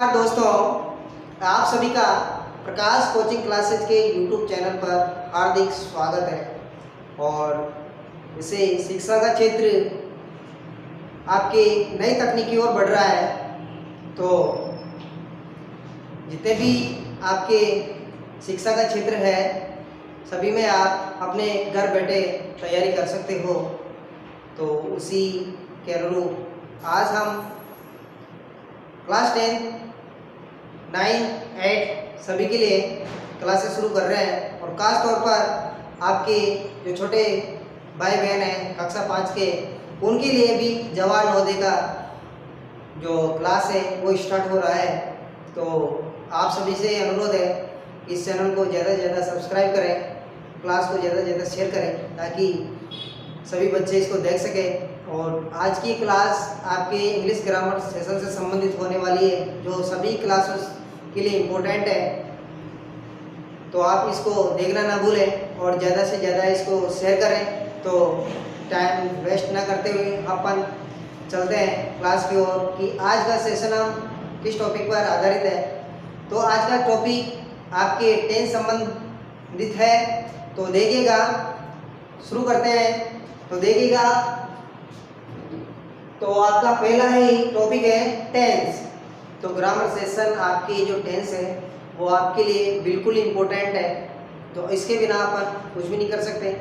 दोस्तों, आप सभी का प्रकाश कोचिंग क्लासेस के यूट्यूब चैनल पर हार्दिक स्वागत है। और इसे शिक्षा का क्षेत्र आपके नई तकनीक की ओर बढ़ रहा है, तो जितने भी आपके शिक्षा का क्षेत्र है सभी में आप अपने घर बैठे तैयारी कर सकते हो। तो उसी के अनुरूप आज हम क्लास 10, 9, 8 सभी के लिए क्लासेस शुरू कर रहे हैं। और ख़ास तौर पर आपके जो छोटे भाई बहन हैं कक्षा 5 के, उनके लिए भी जवाहर नवोदय का जो क्लास है वो स्टार्ट हो रहा है। तो आप सभी से अनुरोध है इस चैनल को ज़्यादा से ज़्यादा सब्सक्राइब करें, क्लास को ज़्यादा से ज़्यादा शेयर करें ताकि सभी बच्चे इसको देख सकें। और आज की क्लास आपके इंग्लिश ग्रामर सेशन से संबंधित होने वाली है, जो सभी क्लासेस के लिए इम्पोर्टेंट है। तो आप इसको देखना ना भूलें और ज़्यादा से ज़्यादा इसको शेयर करें। तो टाइम वेस्ट ना करते हुए अपन चलते हैं क्लास की ओर कि आज का सेशन हम किस टॉपिक पर आधारित है। तो आज का टॉपिक आपके 10 संबंधित है। तो देखिएगा, शुरू करते हैं। तो देखिएगा, तो आपका पहला ही टॉपिक है टेंस। तो ग्रामर सेशन आपकी जो टेंस है वो आपके लिए बिल्कुल इम्पोर्टेंट है। तो इसके बिना अपन कुछ भी नहीं कर सकते।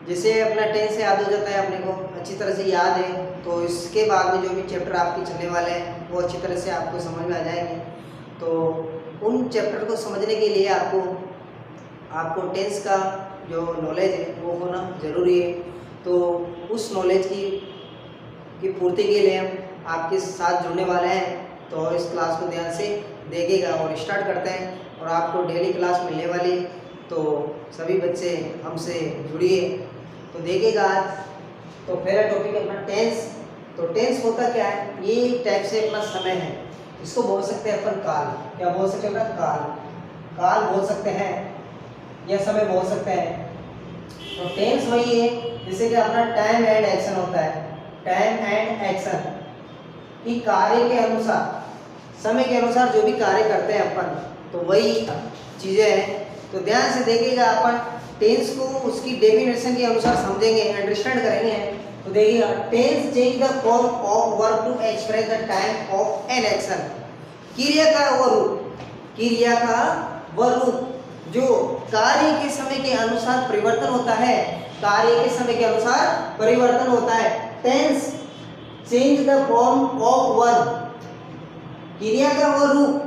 जैसे अपना टेंस याद हो जाता है, अपने को अच्छी तरह से याद है, तो इसके बाद में जो भी चैप्टर आपके चलने वाले हैं वो अच्छी तरह से आपको समझ में आ जाएंगे। तो उन चैप्टर को समझने के लिए आपको टेंस का जो नॉलेज है वो होना ज़रूरी है। तो उस नॉलेज की पूर्ति के लिए हम आपके साथ जुड़ने वाले हैं। तो इस क्लास को ध्यान से देखिएगा और स्टार्ट करते हैं। और आपको डेली क्लास मिलने वाली, तो सभी बच्चे हमसे जुड़िए। तो देखिएगा आज तो पहला टॉपिक अपना टेंस। तो टेंस होता क्या है, ये टाइप से अपना समय है, इसको बोल सकते हैं अपन काल। क्या बोल सकते हैं अपन? काल बोल सकते हैं या समय बोल सकते हैं। तो टेंस वही है जैसे कि अपना टाइम एंड एक्शन होता है। टाइम एंड एक्शन कि कार्य के अनुसार, समय के अनुसार जो भी कार्य करते हैं अपन, तो वही चीज़ें हैं। तो ध्यान से देखिएगा, अपन टेंस को उसकी डेफिनेशन के अनुसार समझेंगे, अंडरस्टैंड करेंगे। तो देखिएगा, tense change the form of verb to express the time of an action. क्रिया का वो रूप, क्रिया का वह रूप जो कार्य के समय के अनुसार परिवर्तन होता है, कार्य के समय के अनुसार परिवर्तन होता है। Tense change the form of verb, क्रिया का वो रूप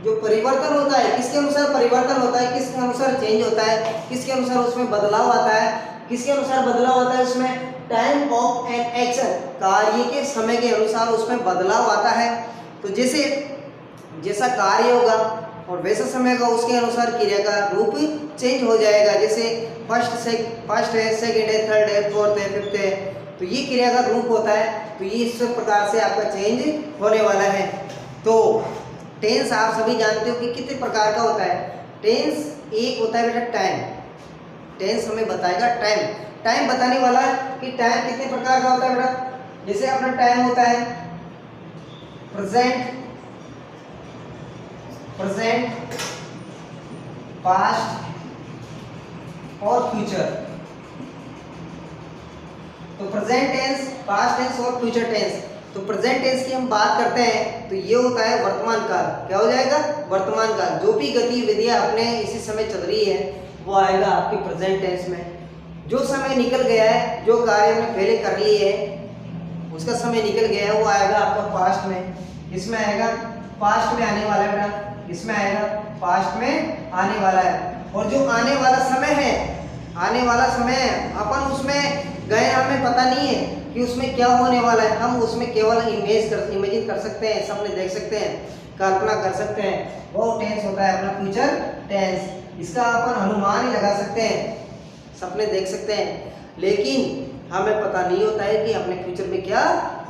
जो परिवर्तन होता है, किसके अनुसार परिवर्तन होता है, किसके अनुसार चेंज होता है, किसके अनुसार उसमें बदलाव आता है, किसके अनुसार बदलाव आता है उसमें? टाइम ऑफ एन एक्शन, कार्य के समय के अनुसार उसमें बदलाव आता है। तो जैसा कार्य होगा और वैसा समय का उसके अनुसार क्रिया का रूप चेंज हो जाएगा। जैसे फर्स्ट है, सेकंड है, थर्ड है, फोर्थ है, फिफ्थ है, तो ये क्रिया का रूप होता है। तो ये इस प्रकार से आपका चेंज होने वाला है। तो टेंस आप सभी जानते हो कि कितने प्रकार का होता है। टेंस एक होता है बेटा टाइम। टेंस हमें बताएगा टाइम बताने वाला कि टाइम कितने प्रकार का होता है बेटा। जैसे अपना टाइम होता है प्रेजेंट, पास्ट और फ्यूचर। तो प्रेजेंट टेंस, पास्ट टेंस और फ्यूचर टेंस। तो प्रेजेंट टेंस की हम बात करते हैं तो ये होता है वर्तमान काल। क्या हो जाएगा? वर्तमान काल। जो भी गतिविधियां अपने इसी समय चल रही है वो आएगा आपके प्रेजेंट टेंस में। जो समय निकल गया है, जो कार्य हमने पहले कर लिए है उसका समय निकल गया है, वो आएगा आपका पास्ट में। इसमें आएगा पास्ट में आने वाला है, इसमें आएगा पास्ट में आने वाला है। और जो आने वाला समय है, आने वाला समय है, अपन उसमें गए, हमें पता नहीं है कि उसमें क्या होने वाला है। हम उसमें केवल इमेजिन कर सकते हैं, सपने देख सकते हैं, कल्पना कर सकते हैं। वो टेंस होता है अपना फ्यूचर टेंस। इसका अपन अनुमान ही लगा सकते हैं, सपने देख सकते हैं, लेकिन हमें पता नहीं होता है कि अपने फ्यूचर में क्या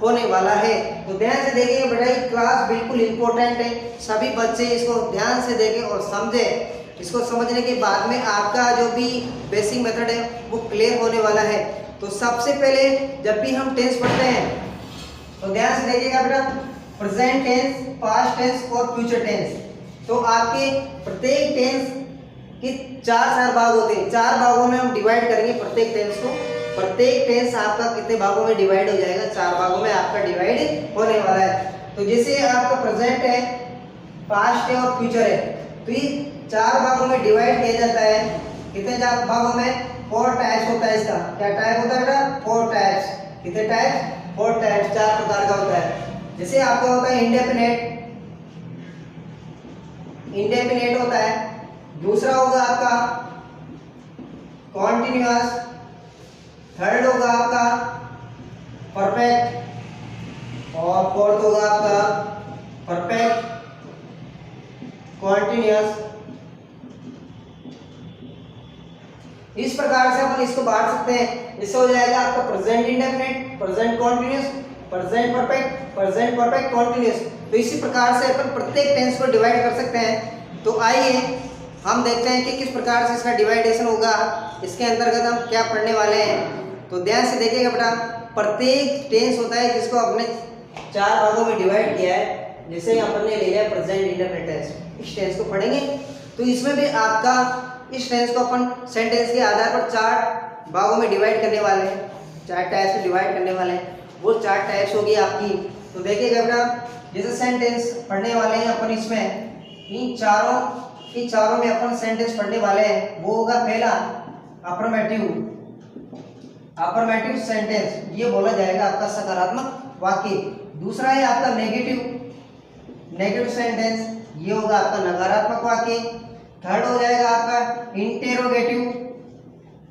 होने वाला है। तो ध्यान से देखिए बेटा, ये क्लास बिल्कुल इम्पोर्टेंट है। सभी बच्चे इसको ध्यान से देखें और समझें। इसको समझने के बाद में आपका जो भी बेसिक मेथड है वो क्लियर होने वाला है। तो सबसे पहले जब भी हम टेंस पढ़ते हैं तो ध्यान से देखिएगा बेटा, प्रेजेंट टेंस, पास्ट टेंस और फ्यूचर टेंस। तो आपके प्रत्येक टेंस के चार भाग होते हैं, 4 भागों में हम डिवाइड करेंगे प्रत्येक टेंस को। प्रत्येक टेंस आपका कितने भागों में डिवाइड हो जाएगा, 4 भागों में आपका डिवाइड होने वाला है। तो जैसे आपका प्रेजेंट है, पास्ट है और फ्यूचर है, तो ये 4 भागों में डिवाइड किया जाता है। कितने 4 भागों में? 4 टाइप्स होता है इसका। क्या टाइप होता है बेटा? 4 टाइप्स। कितने टाइप्स? 4 टाइप्स, 4 प्रकार का होता है। जैसे आपका होता है इंडेफिनेट, इंडेफिनेट होता है। दूसरा होगा आपका कॉन्टिन्यूअस, थर्ड होगा आपका परफेक्ट और फोर्थ होगा आपका परफेक्ट कॉन्टिन्यूअस। इस प्रकार से अपन इसको बांट सकते हैं। इससे हो जाएगा आपका present indefinite, present continuous, present perfect, present perfect continuous. तो इसी प्रकार से अपन प्रत्येक टेंस को डिवाइड कर सकते हैं। तो आइए हम देखते हैं कि किस प्रकार से इसका डिवाइडेशन होगा, इसके अंतर्गत हम क्या पढ़ने वाले हैं। तो ध्यान से देखिएगा बेटा, प्रत्येक टेंस होता है जिसको अपने 4 भागों में डिवाइड किया है। जैसे अपन ने ले लिया प्रेजेंट इंडेफिनिट टेंस, इस टेंस को पढ़ेंगे तो इसमें भी आपका इस टेंस को अपन सेंटेंस के आधार पर 4 भागों में डिवाइड करने वाले हैं, 4 टाइप्स में डिवाइड करने वाले हैं। वो 4 टाइप्स होगी आपकी। तो देखिएगा बेटा, जैसे सेंटेंस पढ़ने वाले हैं अपन इसमें, इन चारों में अपन सेंटेंस पढ़ने वाले हैं। वो होगा पहला अफर्मेटिव सेंटेंस, ये बोला जाएगा आपका सकारात्मक वाक्य। दूसरा है आपका नेगेटिव सेंटेंस, ये होगा आपका नकारात्मक वाक्य। थर्ड हो जाएगा आपका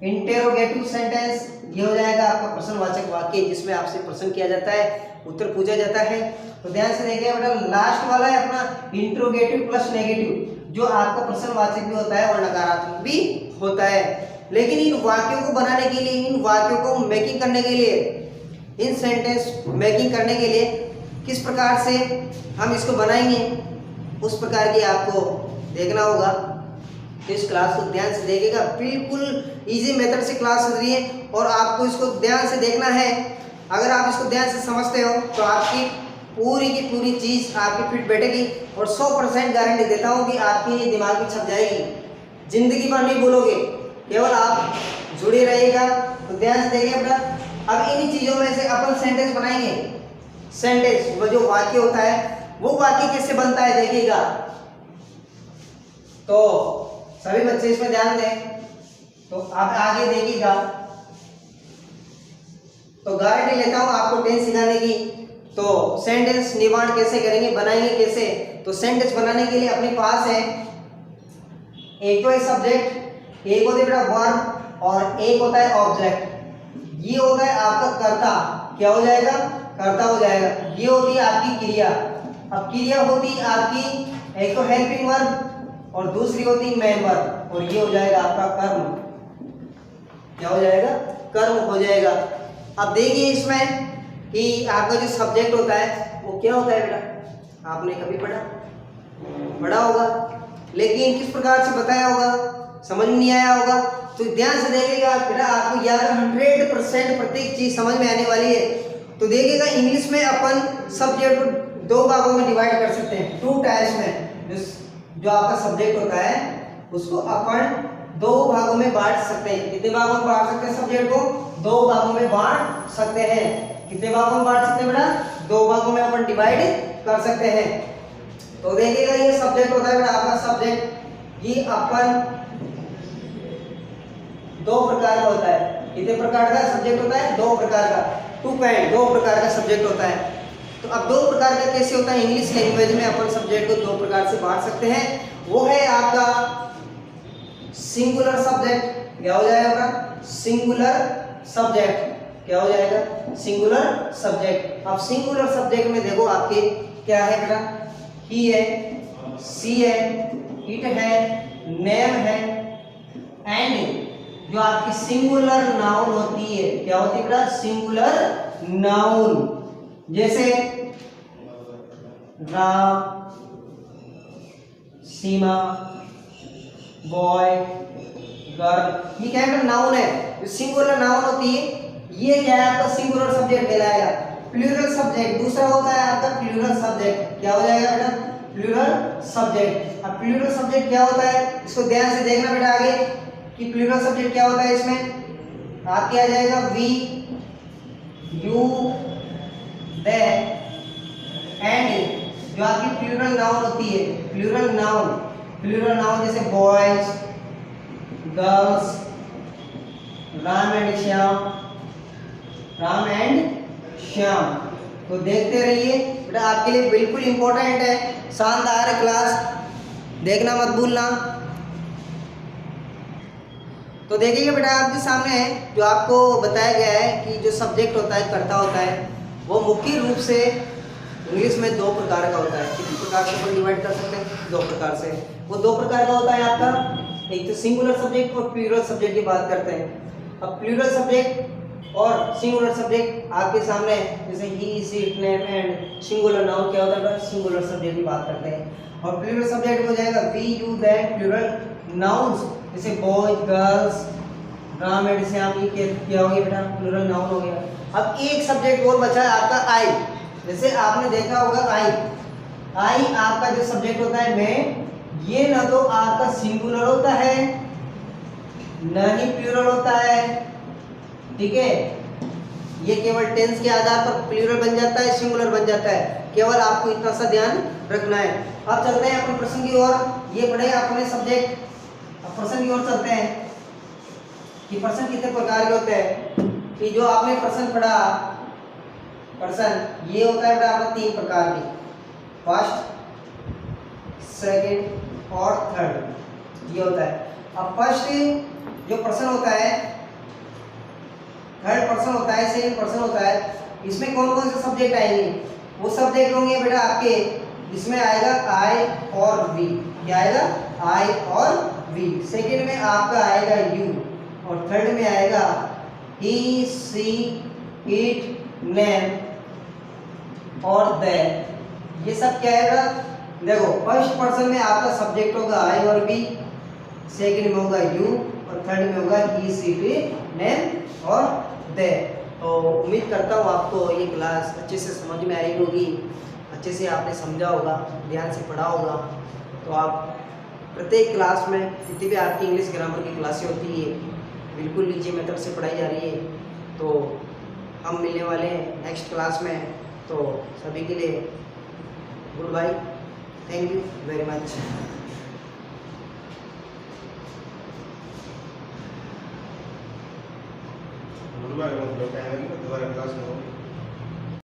इंटेरोगेटिव सेंटेंस, ये हो जाएगा आपका प्रश्नवाचक वाक्य, जिसमें आपसे प्रश्न किया जाता है, उत्तर पूछा जाता है। तो ध्यान से देखिए बेटा, लास्ट वाला है अपना इंट्रोगेटिव प्लस नेगेटिव, जो आपका प्रश्नवाचक भी होता है और नकारात्मक भी होता है। लेकिन इन वाक्यों को बनाने के लिए, इन वाक्यों को मेकिंग करने के लिए, इन सेंटेंस मेकिंग करने के लिए किस प्रकार से हम इसको बनाएंगे, उस प्रकार की आपको देखना होगा। तो इस क्लास को ध्यान से देखिएगा, बिल्कुल इजी मेथड से क्लास चल रही है और आपको इसको ध्यान से देखना है। अगर आप इसको ध्यान से समझते हो तो आपकी पूरी की पूरी चीज़ आपकी फिट बैठेगी और 100% गारंटी देता हूँ कि आपके ये दिमाग में छप जाएगी। जिंदगी भर नहीं भूलोगे, केवल आप जुड़े रहिएगा। तो ध्यान से देखिए बेटा, अब इन्हीं चीज़ों में से अपन सेंटेंस बनाएंगे। सेंटेंस वो जो वाक्य होता है, वो वाक्य कैसे बनता है देखिएगा। तो सभी बच्चे इसमें ध्यान दें। तो आप आगे देखिएगा, तो गारंटी लेता हूं आपको टेंस सिखाने की। तो सेंटेंस निर्माण कैसे करेंगे, बनाएंगे कैसे। तो सेंटेंस बनाने के लिए अपने पास है, एक तो है सब्जेक्ट, एक होता है बेटा वर्ब और एक होता है ऑब्जेक्ट। ये होता है आपका कर्ता, क्या हो जाएगा? कर्ता हो जाएगा। ये होती है आपकी क्रिया। अब क्रिया होती है आपकी, एक तो हेल्पिंग वर्ब और दूसरी होती है मेन वर्ब, और ये हो जाएगा आपका कर्म। क्या हो जाएगा? कर्म हो जाएगा। अब देखिए इसमें कि आपका जो सब्जेक्ट होता है वो क्या होता है बेटा, आपने कभी पढ़ा होगा, लेकिन किस प्रकार से बताया होगा, समझ में नहीं आया होगा। तो ध्यान से देखिएगा बेटा, आपको यार 100% प्रत्येक चीज समझ में आने वाली है। तो देखिएगा, इंग्लिश में अपन सब्जेक्ट को 2 भागों में डिवाइड कर सकते हैं, 2 टाइप्स में। जो आपका सब्जेक्ट होता है उसको अपन 2 भागों में बांट सकते हैं। कितने भागों में बांट सकते हैं सब्जेक्ट को? 2 भागों में बांट सकते हैं। कितने भागों में बांट सकते हैं बेटा? 2 भागों में अपन डिवाइड कर सकते हैं। तो देखिएगा, ये सब्जेक्ट होता है बेटा आपका सब्जेक्ट, ये अपन 2 प्रकार का होता है। कितने प्रकार का सब्जेक्ट होता है? 2 प्रकार का, 2 प्रकार का सब्जेक्ट होता है। तो अब 2 प्रकार का कैसे होता है? इंग्लिश लैंग्वेज में अपन सब्जेक्ट को 2 प्रकार से बांट सकते हैं। वो है आपका सिंगुलर सब्जेक्ट। क्या हो जाएगा आपका? Singular subject. क्या हो जाएगा? Singular subject. अब सिंगुलर सब्जेक्ट में देखो आपके क्या है बेटा, ही है, सी है, इट है, नेम है, एंड जो आपकी सिंगुलर नाउन होती है, क्या होती है बेटा? Singular noun. जैसे राम, सीमा, बॉय, गर्ल, ये क्या है? नाउन है। सिंगुलर नाउन होती है, ये क्या है आपका? सिंगुलर सब्जेक्ट कहलाएगा। प्लूरल सब्जेक्ट, दूसरा होता है आपका प्लूरल सब्जेक्ट। क्या हो जाएगा बेटा? Plural subject. अब प्लूरल सब्जेक्ट क्या होता है, इसको ध्यान से देखना बेटा आगे कि प्लूरल सब्जेक्ट क्या होता है। इसमें आपके आ जाएगा वी, यू, दे एंड जो आपकी प्लूरल नाउन होती है, प्लूरल नाउन जैसे boys, girls, Ram and Shyam. तो देखते रहिए बेटा, आपके लिए बिल्कुल इंपॉर्टेंट है, शानदार है क्लास, देखना मत भूलना। तो देखिए बेटा आपके सामने जो आपको बताया गया है कि जो सब्जेक्ट होता है, कर्ता होता है, वो मुख्य रूप से इंग्लिश में दो प्रकार का होता है। किस प्रकार से अपन डिवाइड कर सकते हैं? दो प्रकार से। वो दो प्रकार का होता है आपका, एक तो सिंगुलर सब्जेक्ट और प्लूरल सब्जेक्ट की बात करते हैं। अब प्लूरल सब्जेक्ट और सिंगुलर सब्जेक्ट आपके सामने, जैसे he, she, it, name and singular noun क्या होता है? सिंगुलर सब्जेक्ट की बात करते हैं। और प्लूरल सब्जेक्ट हो जाएगा we, you, them, plural nouns जैसे boys, girls, Ram and Shyam, ये क्या हो गया बेटा? प्लूरल नाउन हो गया। अब एक सब्जेक्ट और बचा है आपका आई। जैसे आपने देखा होगा आई आपका जो सब्जेक्ट होता है मैं, ये ना तो आपका सिंगुलर होता है ना ही प्लूरल होता है, ठीक है। ये केवल टेंस के आधार पर प्लूरल बन जाता है, सिंगुलर बन जाता है, केवल आपको इतना सा ध्यान रखना है। अब चलते हैं अपन प्रश्न की ओर। ये पढ़े अपने सब्जेक्ट, अब प्रश्न की ओर चलते हैं कि प्रश्न कितने प्रकार के होते हैं। कि जो आपने प्रश्न पढ़ा, प्रश्न ये होता है आपका तीन प्रकार के, फर्स्ट, सेकंड और थर्ड, ये होता है। अब फर्स्ट जो प्रश्न होता है, थर्ड प्रश्न होता है, सेकंड प्रश्न होता है, इसमें कौन कौन से सब्जेक्ट आएंगे? वो सब्जेक्ट होंगे बेटा आपके, इसमें आएगा आई और वी। क्या आएगा? आई और वी। सेकंड में आपका आएगा यू और थर्ड में आएगा ही, सी, इट, नेम और दे। ये सब क्या है? देखो फर्स्ट पर्सन में आपका सब्जेक्ट होगा आई और बी, सेकंड में होगा यू और थर्ड में होगा ही, सी, इट, नेम और दे। तो उम्मीद करता हूँ आपको ये क्लास अच्छे से समझ में आई होगी, अच्छे से आपने समझा होगा, ध्यान से पढ़ा होगा। तो आप प्रत्येक क्लास में जितनी भी आपकी इंग्लिश ग्रामर की क्लासें होती है, बिल्कुल नीचे मेथड से पढ़ाई जा रही है। तो हम मिलने वाले हैं नेक्स्ट क्लास में। तो सभी के लिए goodbye, thank you very much. Goodbye मतलब क्या है कि दोबारा क्लास में